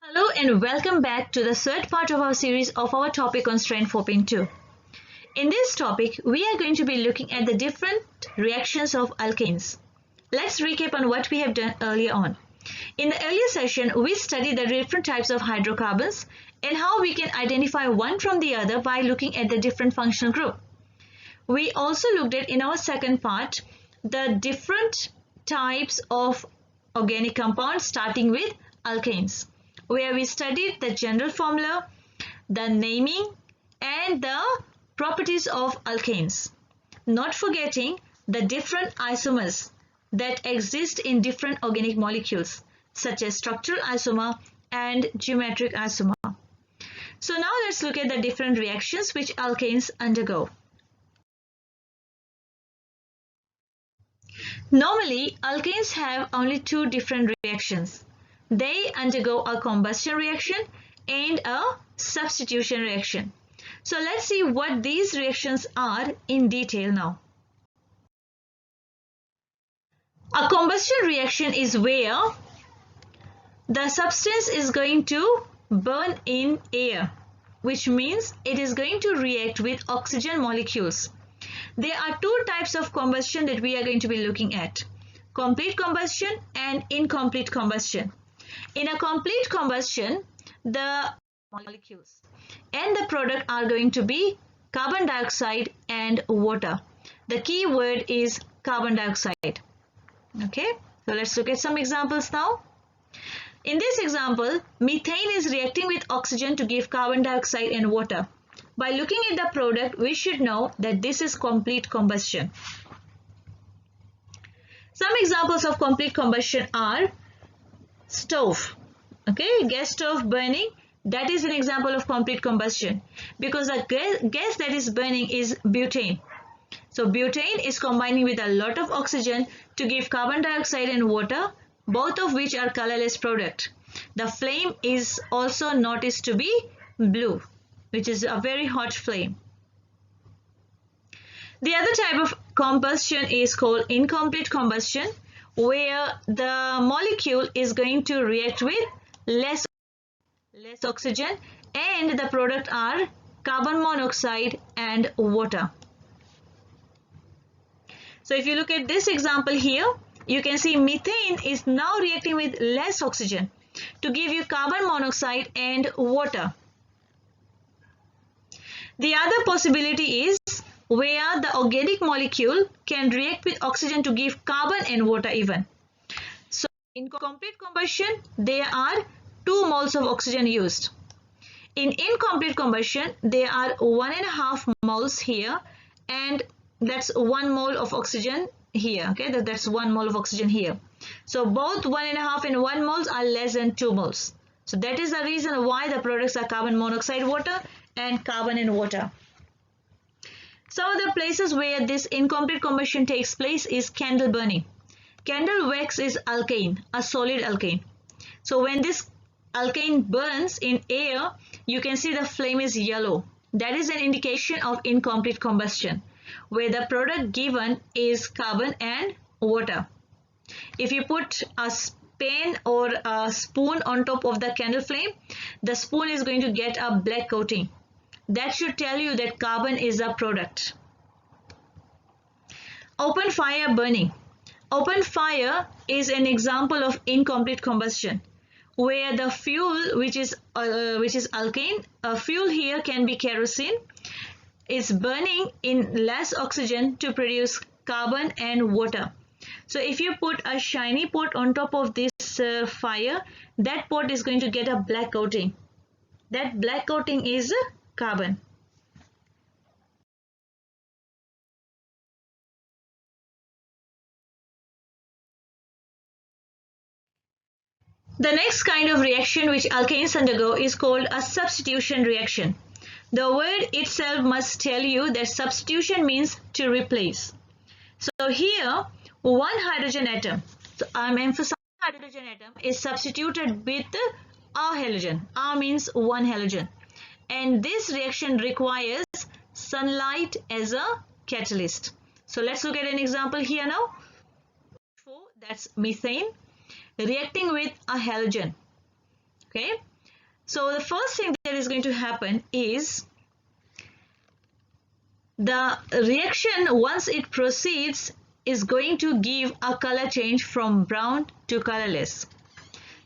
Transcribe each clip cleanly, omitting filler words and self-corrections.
Hello and welcome back to the third part of our series of our topic on strain 4.2. In this topic, we are going to be looking at the different reactions of alkanes. Let's recap on what we have done earlier on. In the earlier session, we studied the different types of hydrocarbons and how we can identify one from the other by looking at the different functional group. We also looked at in our second part the different types of organic compounds starting with alkanes, where we studied the general formula, the naming, and the properties of alkanes. Not forgetting the different isomers that exist in different organic molecules, such as structural isomer and geometric isomer. So now let's look at the different reactions which alkanes undergo. Normally, alkanes have only two different reactions. They undergo a combustion reaction and a substitution reaction. So let's see what these reactions are in detail now. A combustion reaction is where the substance is going to burn in air, which means it is going to react with oxygen molecules. There are two types of combustion that we are going to be looking at: complete combustion and incomplete combustion. In a complete combustion, the molecules and the product are going to be carbon dioxide and water. The key word is carbon dioxide. Okay, so let's look at some examples now. In this example, methane is reacting with oxygen to give carbon dioxide and water. By looking at the product, we should know that this is complete combustion. Some examples of complete combustion are stove. Okay, gas stove burning, that is an example of complete combustion because the gas that is burning is butane. So butane is combining with a lot of oxygen to give carbon dioxide and water, both of which are colorless product. The flame is also noticed to be blue, which is a very hot flame. The other type of combustion is called incomplete combustion, where the molecule is going to react with less oxygen and the product are carbon monoxide and water. So if you look at this example here, you can see methane is now reacting with less oxygen to give you carbon monoxide and water. The other possibility is where the organic molecule can react with oxygen to give carbon and water even. So in complete combustion, there are 2 moles of oxygen used. In incomplete combustion, there are 1.5 moles here, and that's 1 mole of oxygen here. Okay, that's 1 mole of oxygen here. So both 1.5 and 1 moles are less than 2 moles. So that is the reason why the products are carbon monoxide, water, and carbon and water. Some of the places where this incomplete combustion takes place is candle burning. Candle wax is alkane, a solid alkane. So when this alkane burns in air, you can see the flame is yellow. That is an indication of incomplete combustion, where the product given is carbon and water. If you put a pen or a spoon on top of the candle flame, the spoon is going to get a black coating. That should tell you that carbon is a product. Open fire burning. Open fire is an example of incomplete combustion, where the fuel, which is alkane, fuel here can be kerosene, is burning in less oxygen to produce carbon and water. So if you put a shiny pot on top of this fire, that pot is going to get a black coating. That black coating is carbon. The next kind of reaction which alkanes undergo is called a substitution reaction. The word itself must tell you that substitution means to replace. So here, one hydrogen atom, so I'm emphasizing hydrogen atom, is substituted with a halogen. A means one halogen. And this reaction requires sunlight as a catalyst. So let's look at an example here now. That's methane reacting with a halogen. Okay, So the first thing that is going to happen is the reaction, once it proceeds, is going to give a color change from brown to colorless.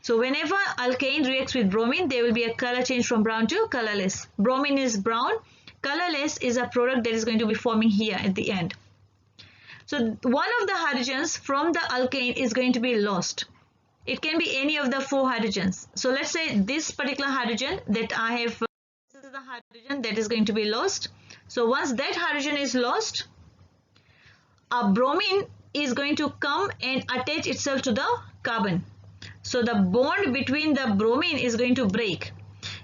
So whenever alkane reacts with bromine, there will be a color change from brown to colorless. Bromine is brown, colorless is a product that is going to be forming here at the end. So one of the hydrogens from the alkane is going to be lost. It can be any of the 4 hydrogens. So let's say this particular hydrogen that I have, this is the hydrogen that is going to be lost. So once that hydrogen is lost, a bromine is going to come and attach itself to the carbon. So the bond between the bromine is going to break.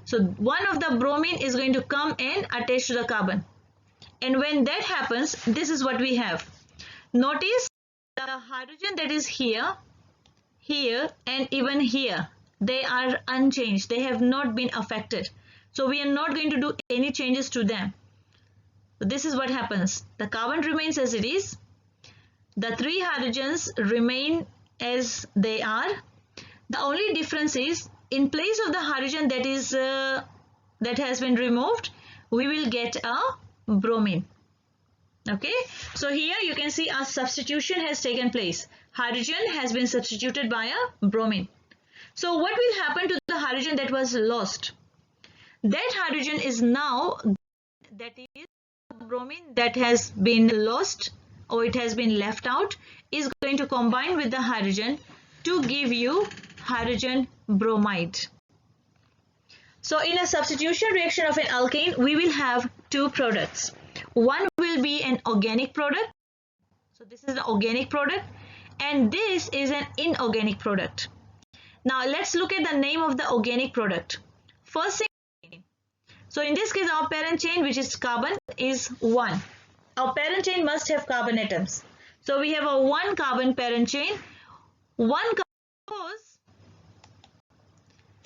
So one of the bromine is going to come and attach to the carbon. And when that happens, this is what we have. Notice the hydrogen that is here, here and even here, they are unchanged. They have not been affected. So we are not going to do any changes to them. So this is what happens. The carbon remains as it is. The 3 hydrogens remain as they are. The only difference is, in place of the hydrogen that has been removed, we will get a bromine. Okay, so here you can see a substitution has taken place. Hydrogen has been substituted by a bromine. So what will happen to the hydrogen that was lost? That hydrogen is now, that is bromine that has been lost or it has been left out, is going to combine with the hydrogen to give you hydrogen bromide. So in a substitution reaction of an alkane, we will have 2 products. One will be an organic product. So this is the organic product and this is an inorganic product. Now let's look at the name of the organic product. First thing, so in this case our parent chain, which is carbon, is 1. Our parent chain must have carbon atoms. So we have a 1 carbon parent chain. 1 carbon, because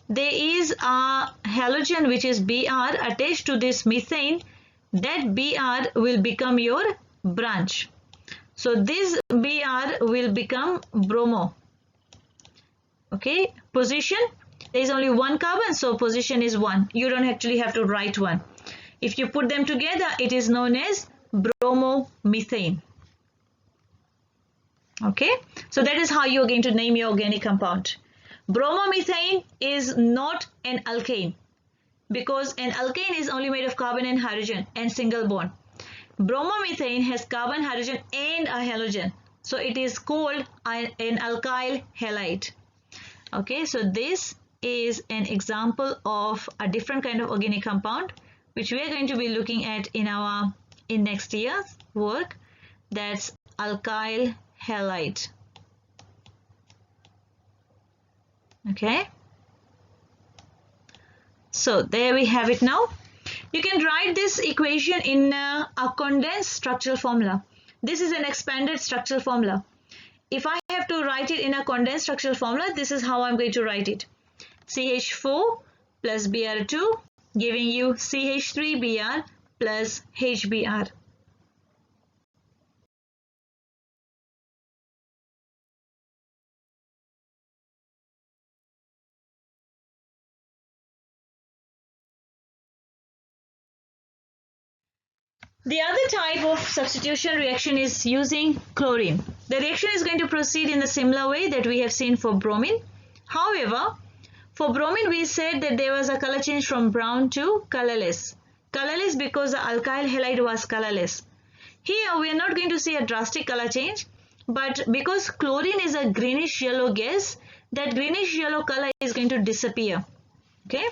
there is a halogen which is Br attached to this methane, that Br will become your branch. So this Br will become bromo. Okay, position, there is only 1 carbon, so position is 1. You don't actually have to write 1. If you put them together, it is known as bromomethane. Okay, so that is how you are going to name your organic compound. Bromomethane is not an alkane, because an alkane is only made of carbon and hydrogen and single bond. Bromomethane has carbon, hydrogen and a halogen. So it is called an alkyl halide. Okay, so this is an example of a different kind of organic compound which we are going to be looking at in next year's work. That's alkyl halide. Okay. So there we have it now. You can write this equation in a condensed structural formula. This is an expanded structural formula. If I have to write it in a condensed structural formula, this is how I'm going to write it. CH4 plus Br2 giving you CH3Br plus HBr. The other type of substitution reaction is using chlorine. The reaction is going to proceed in the similar way that we have seen for bromine. However, for bromine we said that there was a color change from brown to colorless. Colorless because the alkyl halide was colorless. Here we are not going to see a drastic color change, but because chlorine is a greenish yellow gas, that greenish yellow color is going to disappear. Okay,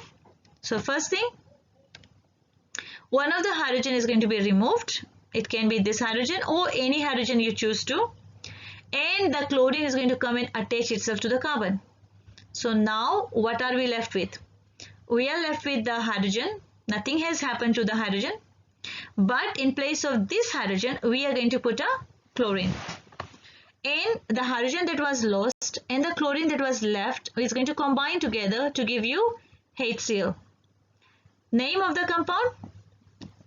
so first thing, one of the hydrogen is going to be removed. It can be this hydrogen or any hydrogen you choose to. And the chlorine is going to come and attach itself to the carbon. So now what are we left with? We are left with the hydrogen. Nothing has happened to the hydrogen. But in place of this hydrogen, we are going to put a chlorine. And the hydrogen that was lost and the chlorine that was left is going to combine together to give you HCl. Name of the compound?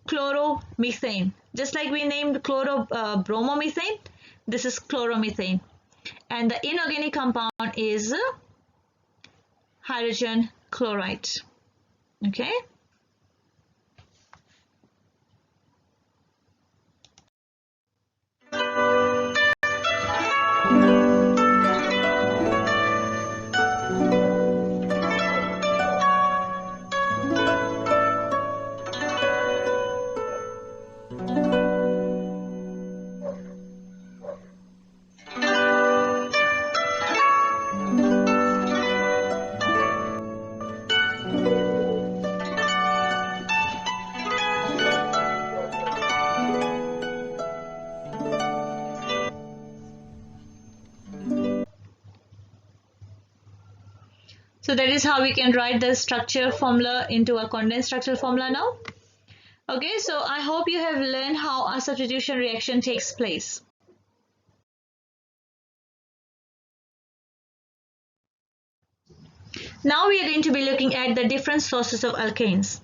Chloromethane. Just like we named bromomethane, this is chloromethane. And the inorganic compound is hydrogen chloride. Okay. So that is how we can write the structure formula into a condensed structural formula now. Okay, so I hope you have learned how a substitution reaction takes place. Now we are going to be looking at the different sources of alkanes.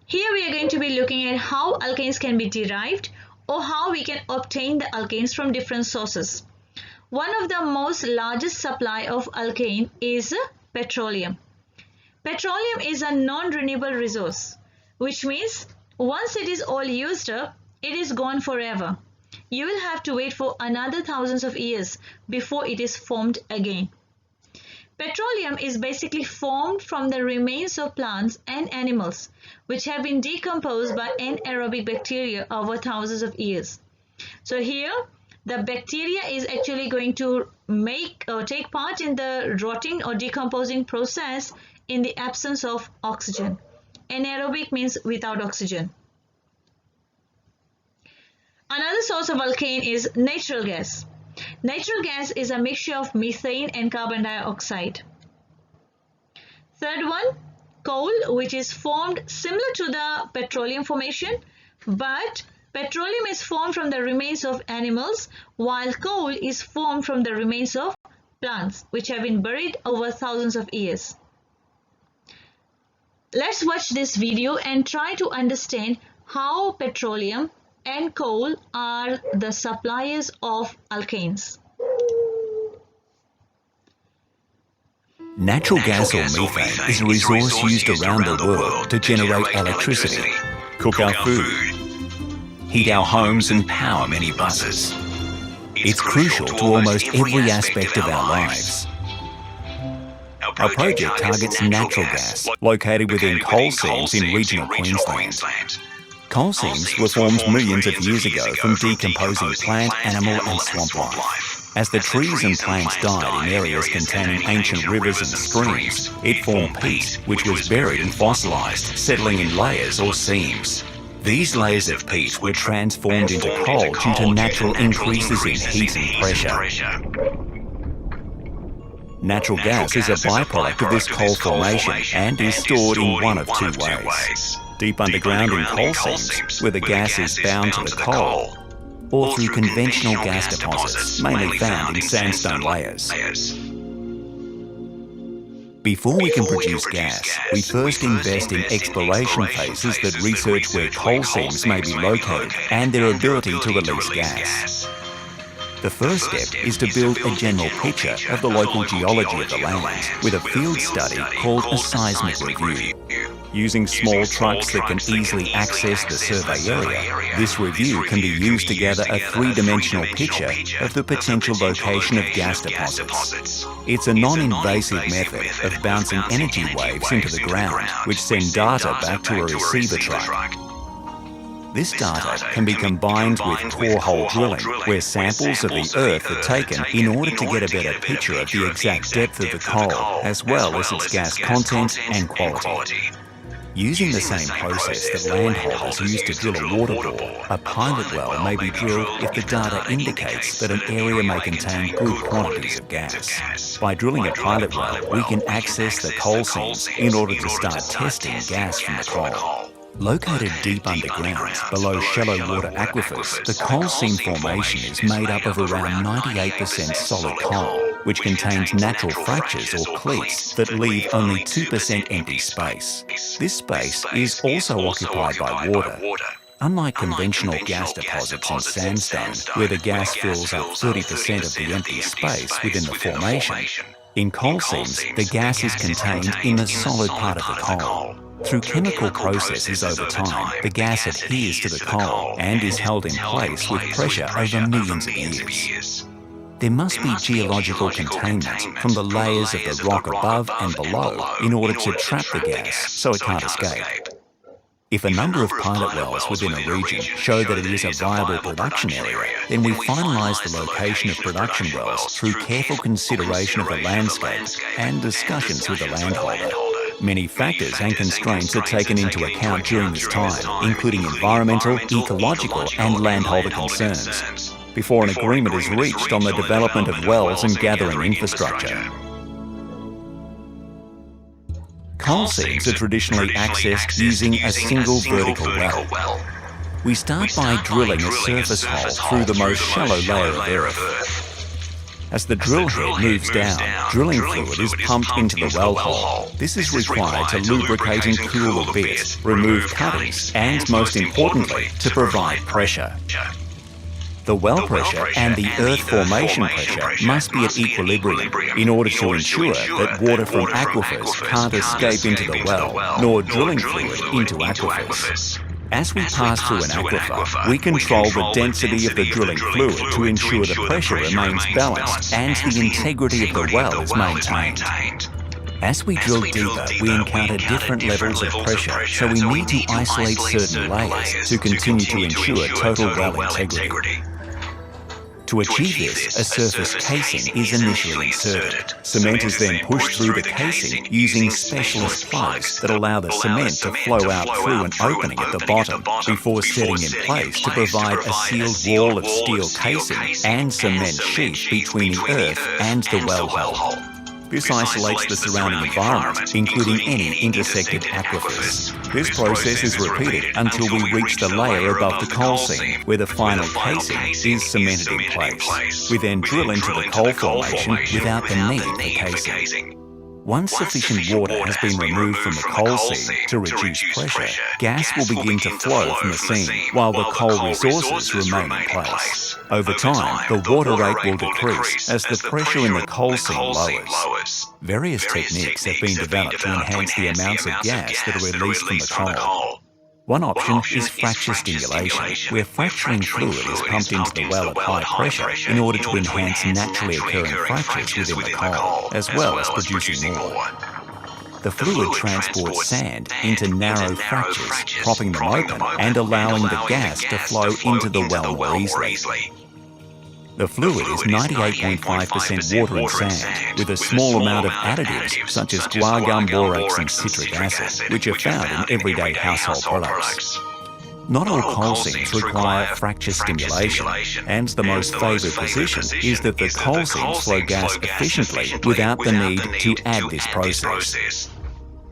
Here we are going to be looking at how alkanes can be derived or how we can obtain the alkanes from different sources. One of the most largest supply of alkane is petroleum. Petroleum is a non-renewable resource, which means once it is all used up, it is gone forever. You will have to wait for another thousands of years before it is formed again. Petroleum is basically formed from the remains of plants and animals which have been decomposed by anaerobic bacteria over thousands of years. So here the bacteria is actually going to take part in the rotting or decomposing process in the absence of oxygen. Anaerobic means without oxygen. Another source of alkane is natural gas. Natural gas is a mixture of methane and carbon dioxide. Third one, coal, which is formed similar to the petroleum formation, but petroleum is formed from the remains of animals, while coal is formed from the remains of plants, which have been buried over thousands of years. Let's watch this video and try to understand how petroleum and coal are the suppliers of alkanes. Natural gas or methane is a resource used around the world to generate electricity, cook our food, heat our homes and power many buses. It's crucial to almost every aspect of our lives. Our project targets natural gas located within coal seams in regional Queensland. Coal seams were formed millions of years ago from decomposing plant, animal and swamp life. As the trees and plants died in areas containing ancient rivers and streams, it formed peat, which was buried and fossilised, settling in layers or seams. These layers of peat were transformed into coal due to natural increases in heat and pressure. Natural gas is a byproduct of this coal formation and is stored in one of two ways. Deep underground in coal seams, where the gas is bound to the coal, or through conventional gas deposits, mainly found in sandstone layers. Before we can produce gas, we first invest in exploration phases that research where coal seams may be located and their ability to release gas. The first step is to build a general picture of the local geology of the land with a field study called a seismic review. Using small trucks that can easily access the survey area, this review can be used to gather a three-dimensional picture of the potential location of gas deposits. It's a non-invasive method of bouncing energy waves into the ground, which send data back to a receiver truck. This data can be combined with core hole drilling, where samples of the earth are taken in order to get a better picture of the exact depth of the coal, as well as its gas content and quality. Using the same process that landholders use to drill a water bore, a pilot well may be drilled if the data indicates that an area may contain good quantities of gas. By drilling a pilot well, we can access the coal seams in order to start testing gas from the coal. Located deep underground, below shallow water aquifers, the coal seam formation is made up of around 98% solid coal, which contains natural fractures or cleats that leave only 2% empty space. This space is also occupied by water. Unlike conventional gas deposits in sandstone, where the gas fills up 30% of the empty space within the formation, in coal seams, the gas is contained in the solid part of the coal. Through chemical processes over time, the gas adheres to the coal and is held in place with pressure over millions of years. There must be geological containment from the layers of the rock above and below in order to trap the gas so it can't escape. If a number of pilot wells within a region show that it is a viable production area, then we finalise the location of production wells through careful consideration of the landscape and discussions with the landholder. Many factors and constraints are taken into account during this time, including environmental, ecological and landholder concerns, before an agreement is reached on the development of wells and gathering infrastructure. Coal seams are traditionally accessed using a single vertical well. We start by drilling a surface hole through the most shallow layer of earth. As the drill head moves down, drilling fluid is pumped into the well hole. This is required to lubricate and cool the bit, remove cuttings, and most importantly, to provide pressure. The well pressure and the earth formation pressure must be at equilibrium in order to ensure that water from aquifers can't escape into the well, nor drilling fluid into aquifers. As we pass through an aquifer, we control the density of the drilling fluid to ensure the pressure remains balanced and the integrity of the well is maintained. As we drill deeper, we encounter different levels of pressure, so we need to isolate certain layers to continue to ensure total well integrity. To achieve this, a surface casing is initially inserted. Cement is then pushed through the casing using specialist plugs that allow the cement to flow out through an opening at the bottom before setting in place to provide a sealed wall of steel casing and cement sheath between the earth and the well hole. This isolates the surrounding environment, including any intersected aquifers. This process is repeated until we reach the layer above the coal seam, where the final casing is cemented in place. We then drill into the coal formation without the need for casing. Once sufficient water has been removed from the coal seam to reduce pressure, gas will begin to flow from the seam while the coal resources remain in place. Over time, the water rate will decrease as the pressure in the coal seam lowers. Various techniques have been developed to enhance the amounts of gas that are released from the coal. One option is fracture stimulation, where fracturing fluid is pumped into the well at high pressure in order to enhance naturally occurring fractures within the coal, as well as producing more. The fluid transports sand into narrow fractures, propping them open and allowing the gas to flow into the well more easily. The fluid is 98.5% water and sand, with a small amount of additives such as guar gum, borax and citric acid, which are found in everyday household products. Not all coal seams require fracture stimulation, and the most favoured position is that the coal seams flow gas efficiently without the need to add this process.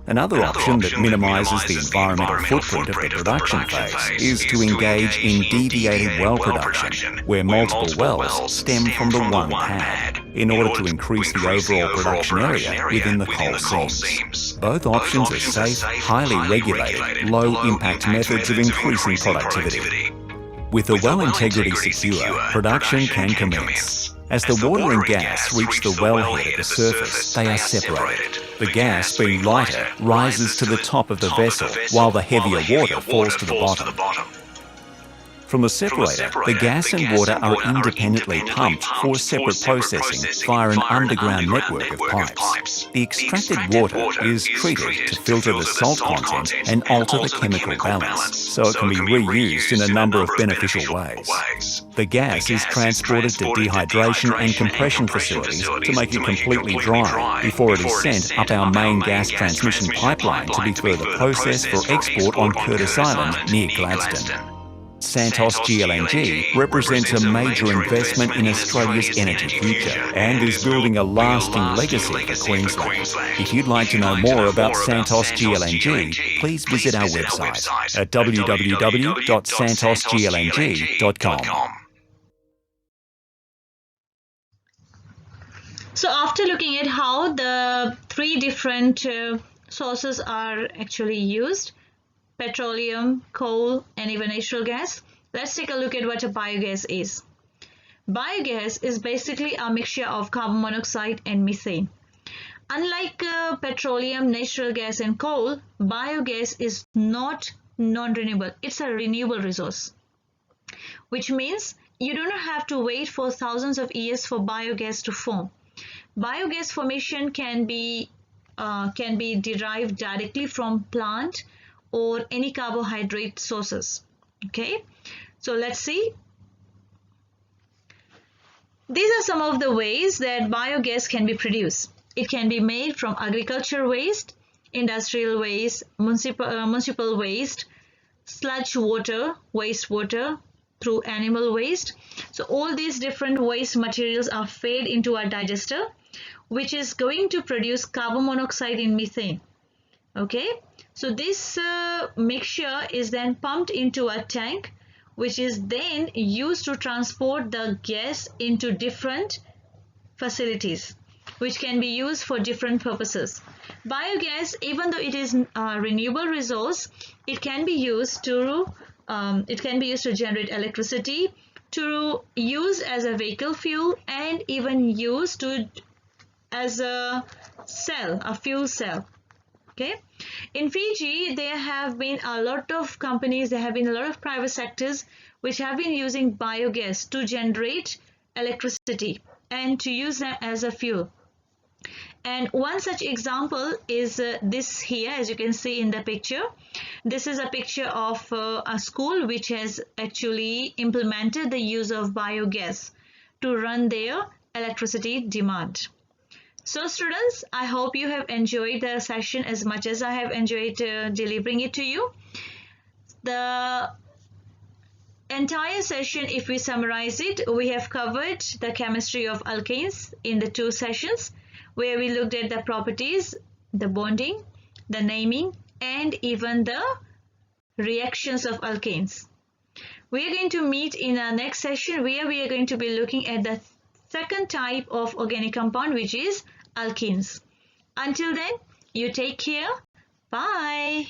Another option that minimises the environmental footprint of the production phase is to engage in deviated well production, where multiple wells stem from the one pad, in order to increase the overall production area within the coal seams. Both options are safe, highly regulated, low-impact methods of increasing productivity. With the well integrity secure, production can commence. As the water and gas reach the wellhead at the surface, they are separated. The gas, being lighter, rises to the top of the vessel, while the heavier water falls to the bottom. From the separator, the gas and water are independently pumped for separate processing via an underground network of pipes. The extracted water is treated to filter the salt content and alter the chemical balance, so it can be reused in a number of beneficial ways. The gas is transported to dehydration and compression facilities to make it completely dry before it is sent up our main gas transmission pipeline to be further processed for export on Curtis Island near Gladstone. Santos GLNG represents a major investment in Australia's energy future and is building a lasting legacy for Queensland. If you'd like to know more about Santos GLNG, please visit our website at www.santosglng.com. So after looking at how the three different sources are actually used, petroleum, coal and even natural gas, let's take a look at what a biogas is. Biogas is basically a mixture of carbon monoxide and methane. Unlike petroleum, natural gas and coal, biogas is not non-renewable. It's a renewable resource, which means you don't have to wait for thousands of years for biogas to form. Biogas formation can be derived directly from plant or any carbohydrate sources. Okay, so let's see. These are some of the ways that biogas can be produced. It can be made from agriculture waste, industrial waste, municipal waste, sludge water, wastewater, through animal waste. So all these different waste materials are fed into our digester, which is going to produce carbon monoxide and methane. Okay, so this mixture is then pumped into a tank, which is then used to transport the gas into different facilities, which can be used for different purposes. Biogas, even though it is a renewable resource, it can be used to generate electricity, to use as a vehicle fuel, and even used as a fuel cell. Okay, in Fiji there have been a lot of companies, there have been a lot of private sectors which have been using biogas to generate electricity and to use them as a fuel. And one such example is this here, as you can see in the picture. This is a picture of a school which has actually implemented the use of biogas to run their electricity demand. So students, I hope you have enjoyed the session as much as I have enjoyed delivering it to you. The entire session, if we summarize it, we have covered the chemistry of alkanes in the 2 sessions, where we looked at the properties, the bonding, the naming, and even the reactions of alkanes. We are going to meet in our next session where we are going to be looking at the second type of organic compound, which is alkenes. Until then, you take care. Bye.